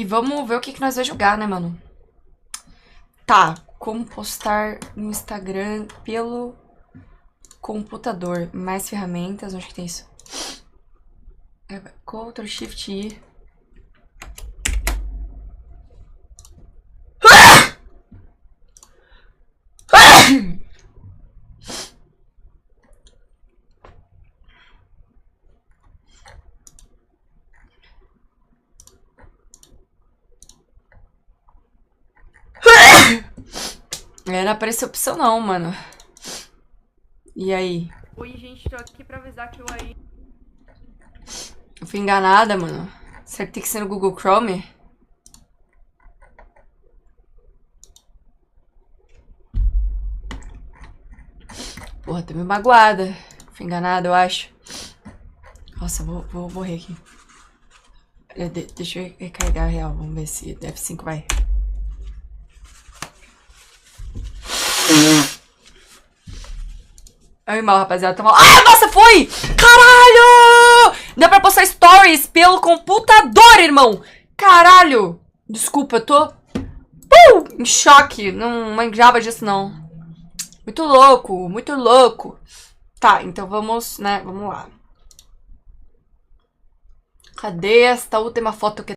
E vamos ver o que nós vamos jogar, né, mano? Tá, como postar no Instagram pelo computador. Mais ferramentas, onde que tem isso? Ctrl Shift I. Não apareceu opção não, mano. E aí? Oi, gente, tô aqui pra avisar que eu aí... Eu fui enganada, mano. Será que tem que ser no Google Chrome? Porra, tô meio magoada. Fui enganada, eu acho. Nossa, vou morrer aqui. Deixa eu recarregar a real. Vamos ver se F5 vai. É mal, rapaziada. Tô mal. Ah, nossa, foi! Caralho! Dá pra postar stories pelo computador, irmão! Caralho! Desculpa, eu tô em choque. Não manjava disso, não. Muito louco, muito louco. Tá, então vamos, né? Vamos lá. Cadê esta última foto que